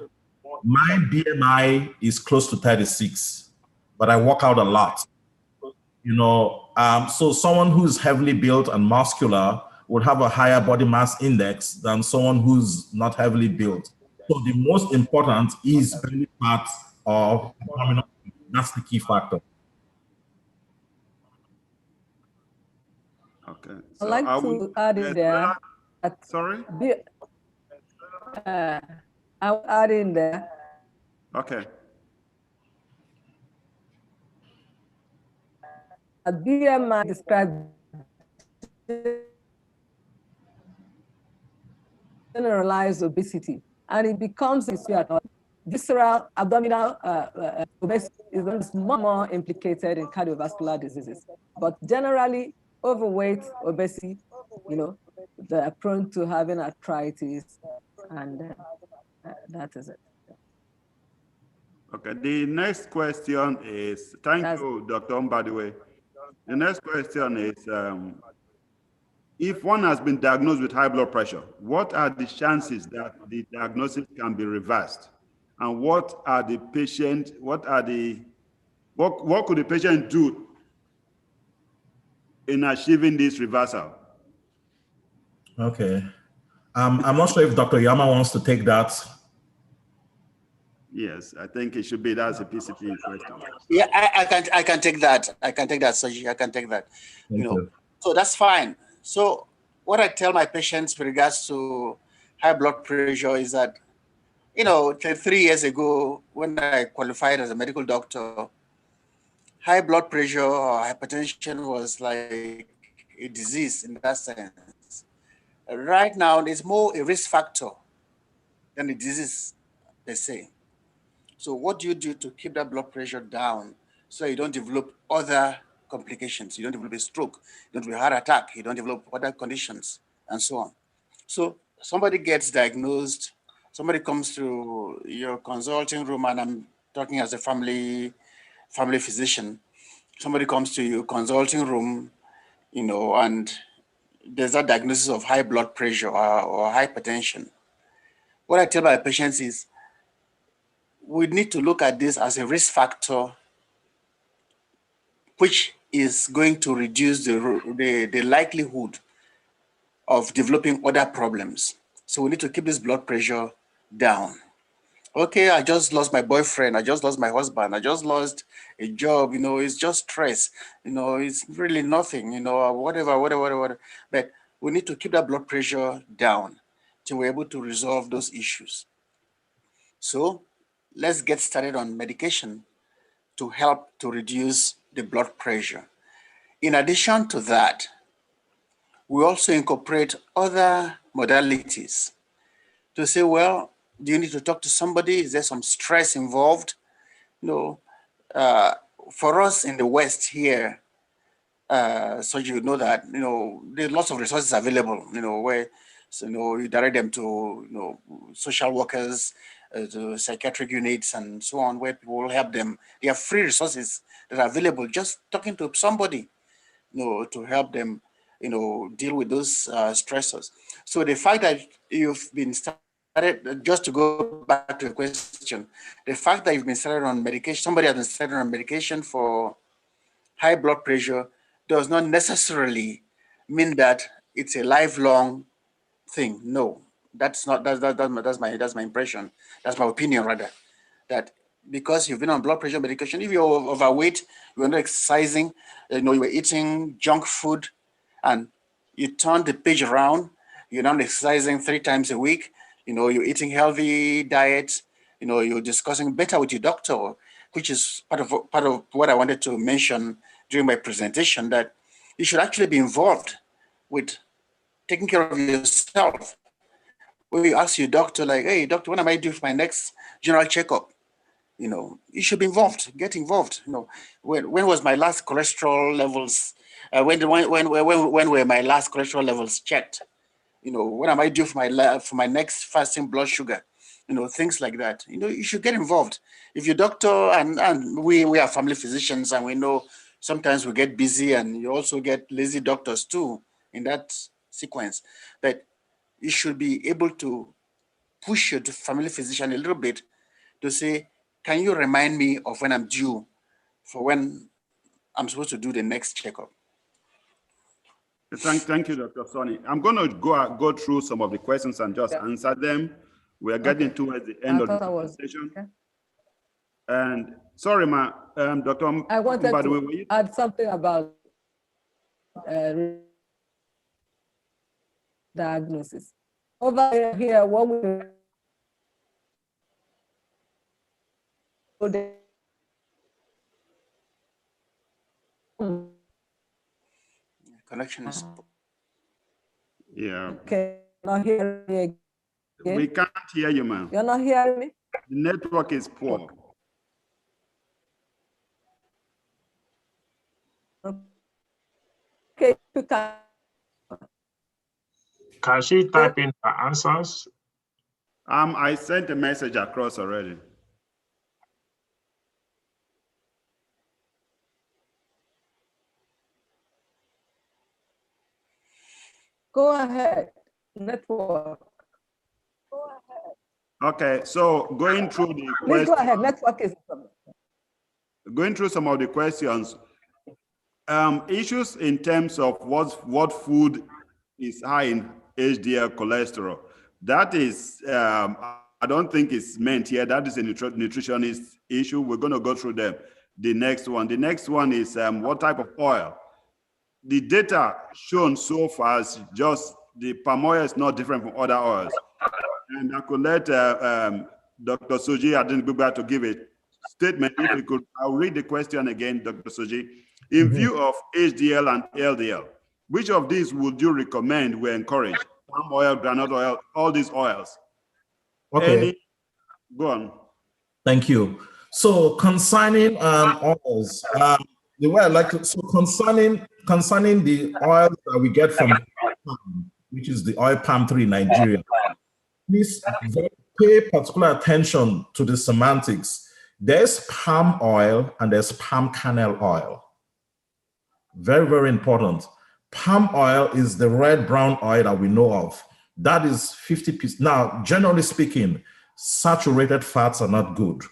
BMI is close to 36, but I work out a lot. So someone who's heavily built and muscular would have a higher body mass index than someone who's not heavily built. So the most important is belly fat or abdominal. That's the key factor. Okay. I'd like to add in there. Sorry? I'll add in there. Okay. A BMI describes generalized obesity, and it becomes visceral abdominal obesity is more implicated in cardiovascular diseases. But generally, overweight, obesity, they're prone to having arthritis, and that is it. Okay, the next question is, thank you, Dr. Mbadiwe. The next question is, if one has been diagnosed with high blood pressure, what are the chances that the diagnosis can be reversed? And what could the patient do in achieving this reversal? Okay. I'm not sure if Dr. Yama wants to take that. Yes, I think it should be. That's a PCP question. Yeah, I can take that. I can take that, Soji. I can take that. Thank you. So that's fine. So what I tell my patients with regards to high blood pressure is that, 3 years ago, when I qualified as a medical doctor, high blood pressure or hypertension was like a disease in that sense. Right now, it's more a risk factor than a disease, they say. So what do you do to keep that blood pressure down so you don't develop other complications? You don't develop a stroke, you don't develop a heart attack, you don't develop other conditions, and so on. So somebody gets diagnosed, somebody comes to your consulting room, and I'm talking as a family physician. Somebody comes to your consulting room, and there's a diagnosis of high blood pressure or hypertension. What I tell my patients is, we need to look at this as a risk factor, which is going to reduce the likelihood of developing other problems. So we need to keep this blood pressure down. Okay, I just lost my boyfriend, I just lost my husband, I just lost a job, it's just stress, it's really nothing, whatever. But we need to keep that blood pressure down till we're able to resolve those issues. So let's get started on medication to help to reduce the blood pressure. In addition to that, we also incorporate other modalities to say, well, do you need to talk to somebody? Is there some stress involved? For us in the West here, so you know that, there's lots of resources available, where, you direct them to, social workers, to psychiatric units and so on, where people will help them. There are free resources that are available, just talking to somebody, to help them, deal with those stressors. So the fact that you've been started, just to go back to the question, the fact that you've been started on medication, somebody has been started on medication for high blood pressure does not necessarily mean that it's a lifelong thing. No, that's not. That's my impression. That's my opinion, rather. That because you've been on blood pressure medication, if you're overweight, you're not exercising, you were eating junk food, and you turn the page around, you're not exercising 3 times a week, you're eating healthy diets, you're discussing better with your doctor, which is part of what I wanted to mention during my presentation, that you should actually be involved with taking care of yourself Or you ask your doctor, like, hey, doctor, when am I due for my next general checkup? You know, you should be involved, get involved. You know, when was my last cholesterol levels? When were my last cholesterol levels checked? You know, when am I due for my next fasting blood sugar? You know, things like that. You know, you should get involved. If your doctor and we are family physicians, and we know sometimes we get busy, and you also get lazy doctors too in that sequence, that you should be able to push your family physician a little bit to say, can you remind me of when I'm due for when I'm supposed to do the next checkup? Thank you, Dr. Sonny. I'm going to go through some of the questions and just answer them. We are getting towards the end of the presentation. Okay. And sorry, Dr. I wanted to add something about diagnosis. Over here, when we Connection is. Yeah. Okay, not hearing me again. We can't hear you, ma'am. You're not hearing me? The network is poor. Okay, you can. Can she type in her answers? I sent a message across already. Go ahead, network. Okay, so going through the Please go ahead, network is going through some of the questions. Issues in terms of what food is high in HDL cholesterol. That is, I don't think it's meant here. That is a nutritionist issue. We're going to go through them. The next one is what type of oil. The data shown so far is just the palm oil is not different from other oils. And I could let Dr. Suji Adengbugba to give a statement. If you could, I'll read the question again, Dr. Suji. In view of HDL and LDL, which of these would you recommend we encourage? Palm oil, groundnut oil, all these oils. Okay. Go on. Thank you. So concerning oils, the way I like to, so concerning the oil that we get from palm, which is the oil palm 3 in Nigeria, please pay particular attention to the semantics. There's palm oil and there's palm kernel oil. Very, very important. Palm oil is the red brown oil that we know of. That is 50%. Now, generally speaking, saturated fats are not good.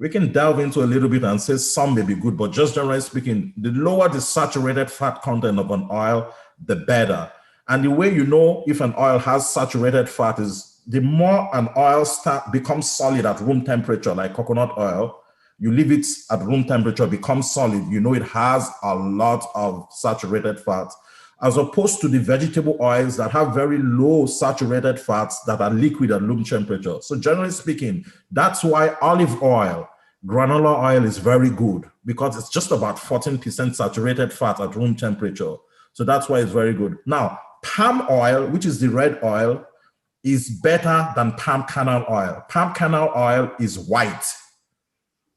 We can delve into a little bit and say some may be good, but just generally speaking, the lower the saturated fat content of an oil, the better. And the way you know if an oil has saturated fat is the more an oil becomes solid at room temperature, like coconut oil, you leave it at room temperature, becomes solid, you know it has a lot of saturated fat, as opposed to the vegetable oils that have very low saturated fats that are liquid at room temperature. So generally speaking, that's why olive oil, granola oil is very good, because it's just about 14% saturated fat at room temperature. So that's why it's very good. Now, palm oil, which is the red oil, is better than palm kernel oil. Palm kernel oil is white.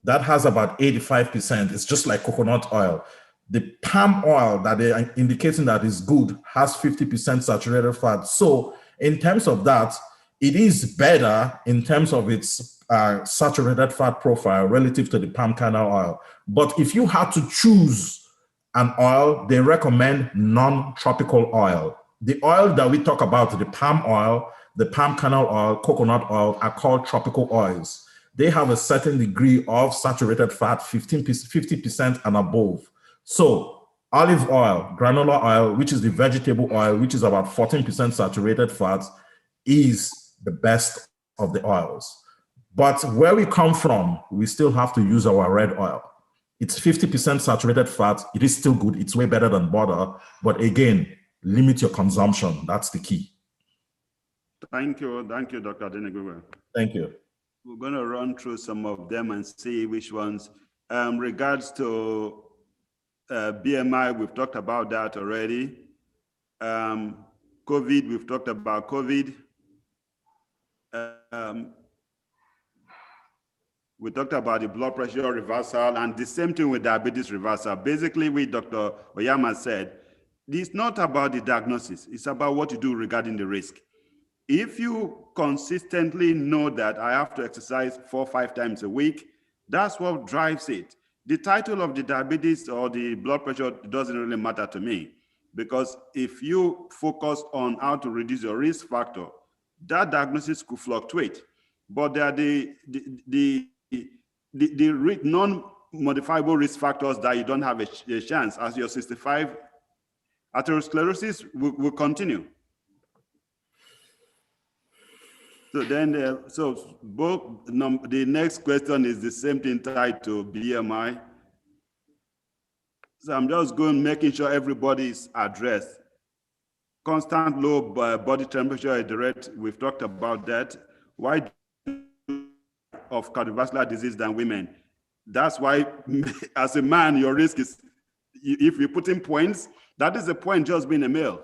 That has about 85%. It's just like coconut oil. The palm oil that they are indicating that is good has 50% saturated fat. So in terms of that, it is better in terms of its saturated fat profile relative to the palm kernel oil. But if you had to choose an oil, they recommend non-tropical oil. The oil that we talk about, the palm oil, the palm kernel oil, coconut oil, are called tropical oils. They have a certain degree of saturated fat, 50% and above. So olive oil, granola oil, which is the vegetable oil, which is about 14% saturated fat, is the best of the oils. But where we come from, we still have to use our red oil. It's 50% saturated fat. It is still good. It's way better than butter. But again, limit your consumption. That's the key. Thank you, Dr. Adengbugba. Thank you. We're going to run through some of them and see which ones. Regards to BMI, we've talked about that already. COVID, we've talked about COVID. we talked about the blood pressure reversal and the same thing with diabetes reversal. Basically, Dr. Oyama said, it's not about the diagnosis, it's about what you do regarding the risk. If you consistently know that I have to exercise 4 or 5 times a week, that's what drives it. The title of the diabetes or the blood pressure doesn't really matter to me, because if you focus on how to reduce your risk factor, that diagnosis could fluctuate. But there are the non-modifiable risk factors that you don't have a chance. As you're 65, atherosclerosis will continue. So then, so both the next question is the same thing tied to BMI. So I'm just making sure everybody is addressed. Constant low body temperature is direct. We've talked about that. Why of cardiovascular disease than women? That's why, as a man, your risk is, if you put in points, that is the point just being a male.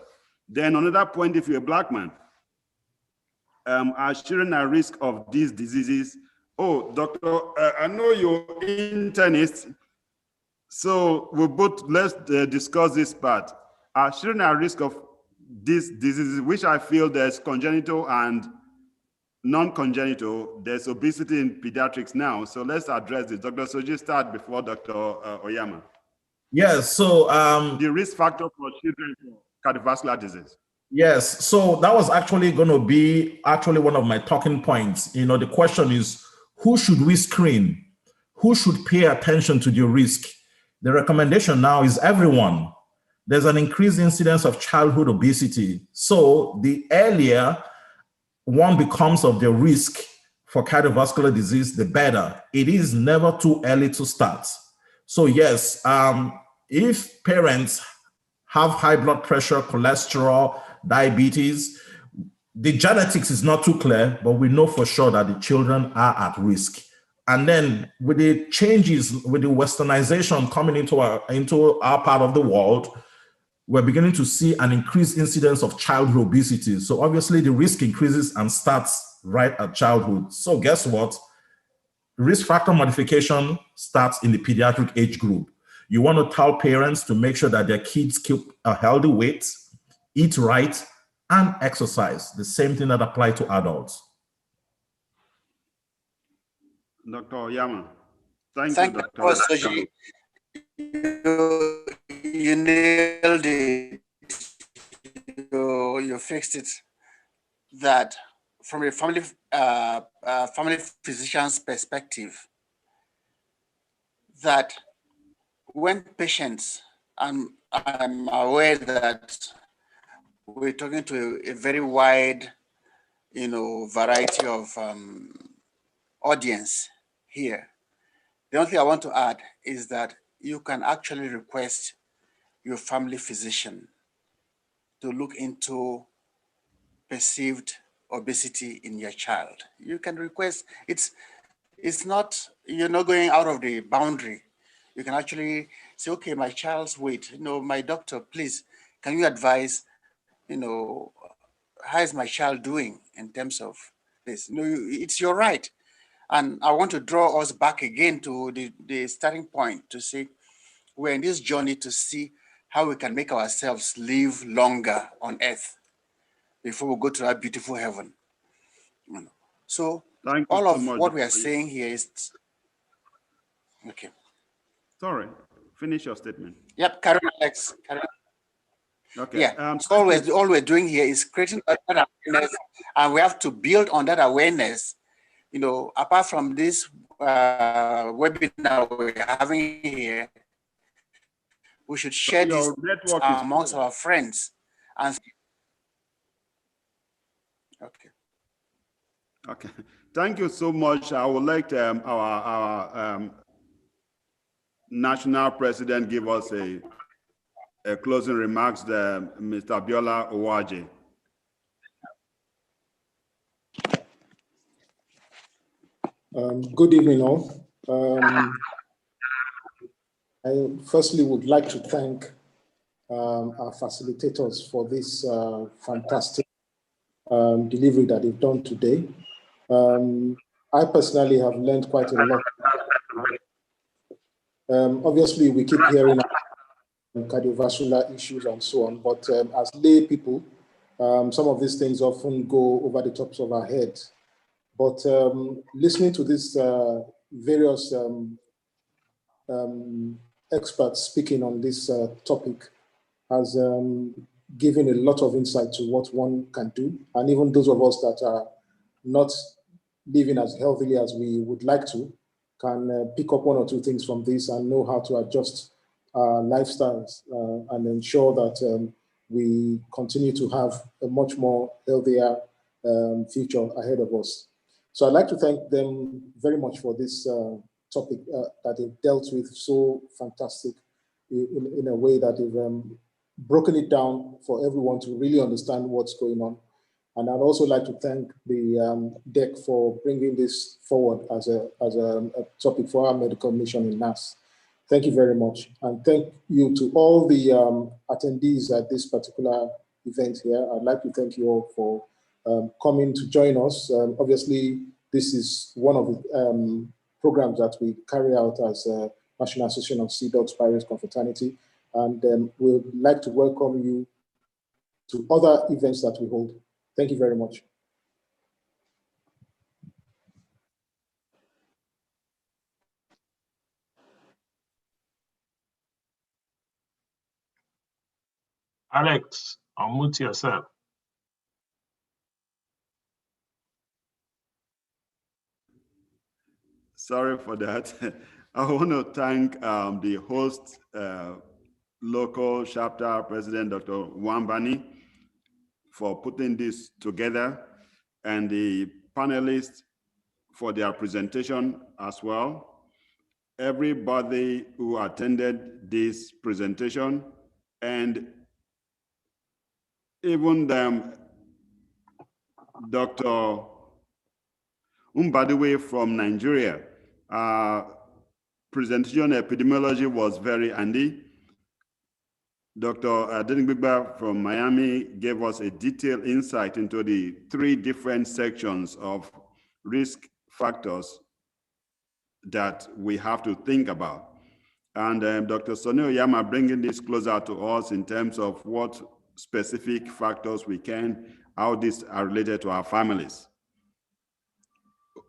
Then another point, if you're a black man, are sharing a risk of these diseases. Oh, doctor, I know you're internist, so let's discuss this part. Are sharing a risk of these diseases, which I feel there's congenital and non-congenital. There's obesity in pediatrics now, so let's address this. Dr. Soji, start before Dr. Oyama. Yes, so the risk factor for children for cardiovascular disease. Yes, so that was actually going to be one of my talking points. You know, the question is, who should we screen? Who should pay attention to the risk? The recommendation now is everyone. There's an increased incidence of childhood obesity. So the earlier one becomes of the risk for cardiovascular disease, the better. It is never too early to start. So yes, if parents have high blood pressure, cholesterol, diabetes, the genetics is not too clear, but we know for sure that the children are at risk. And then with the changes, with the westernization coming into our part of the world, we're beginning to see an increased incidence of childhood obesity. So obviously the risk increases and starts right at childhood. So guess what? Risk factor modification starts in the pediatric age group. You want to tell parents to make sure that their kids keep a healthy weight, eat right, and exercise. The same thing that applies to adults. Dr. Oyama. Thank you, Dr. Soji. You nailed it. You fixed it. That from a family physician's perspective, that when patients, I'm aware that we're talking to a very wide, variety of audience here. The only thing I want to add is that you can actually request your family physician to look into perceived obesity in your child. You can request, it's not, you're not going out of the boundary. You can actually say, okay, my child's weight, my doctor, please, can you advise, how is my child doing in terms of this? It's your right. And I want to draw us back again to the starting point to say, we're in this journey to see how we can make ourselves live longer on earth before we go to that beautiful heaven. So all of what we are saying here is, okay. Sorry, finish your statement. Yep, carry on, Alex. Carry on. Okay. Yeah, so all we're doing here is creating that awareness, and we have to build on that awareness. Apart from this webinar we're having here, we should share this amongst our friends. And okay. Thank you so much. I would like our national president give us a closing remarks, Mr. Abiola Owaje. Good evening, all. I firstly would like to thank our facilitators for this fantastic delivery that they've done today. I personally have learned quite a lot. Obviously, we keep hearing cardiovascular issues and so on, but as lay people, some of these things often go over the tops of our heads. But listening to these various experts speaking on this topic has given a lot of insight to what one can do. And even those of us that are not living as healthily as we would like to can pick up one or two things from this and know how to adjust our lifestyles and ensure that we continue to have a much more healthier future ahead of us. So I'd like to thank them very much for this topic that they've dealt with so fantastic in a way that they've broken it down for everyone to really understand what's going on. And I'd also like to thank the DEC for bringing this forward as a topic for our medical mission in NAS. Thank you very much. And thank you to all the attendees at this particular event here. I'd like to thank you all for coming to join us. Obviously, this is one of the programs that we carry out as a National Association of Sea Dogs Pirates Confraternity. And we'd like to welcome you to other events that we hold. Thank you very much. Alex, unmute yourself. Sorry for that. I want to thank the host, local chapter president, Dr. Wambani, for putting this together, and the panelists for their presentation as well. Everybody who attended this presentation, and even Dr. Mbadiwe from Nigeria. Presentation epidemiology was very handy. Dr. Adenigbigba from Miami gave us a detailed insight into the 3 different sections of risk factors that we have to think about. And Dr. Sonny Oyama bringing this closer to us in terms of what specific factors we can, how these are related to our families.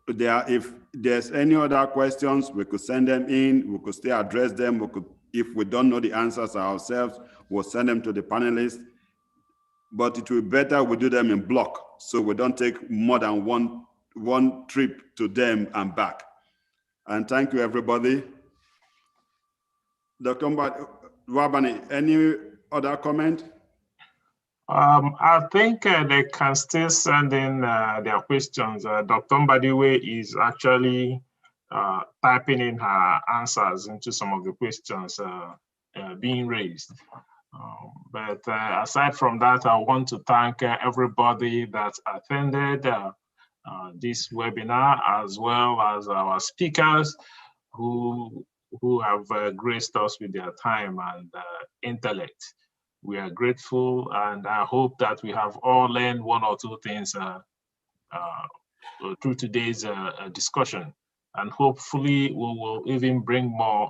If there's any other questions, we could send them in, we could still address them. If we don't know the answers ourselves, we'll send them to the panelists. But it will be better we do them in block, so we don't take more than one trip to them and back. And thank you, everybody. Dr. Wabani, any other comment? I think they can still send in their questions. Dr. Mbadiwe is actually typing in her answers into some of the questions being raised. But aside from that, I want to thank everybody that attended this webinar, as well as our speakers who have graced us with their time and intellect. We are grateful, and I hope that we have all learned 1 or 2 things through today's discussion, and hopefully we will even bring more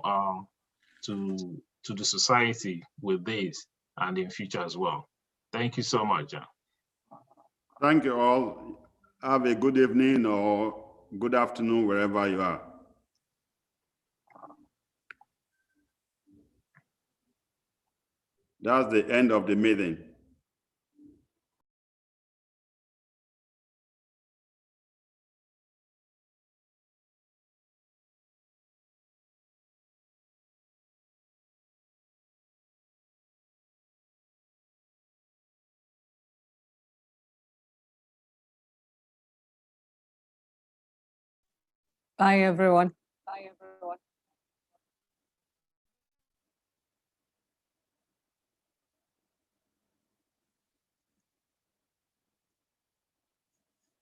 to the society with this and in future as well. Thank you so much. Thank you all. Have a good evening or good afternoon wherever you are. That's the end of the meeting. Bye, everyone.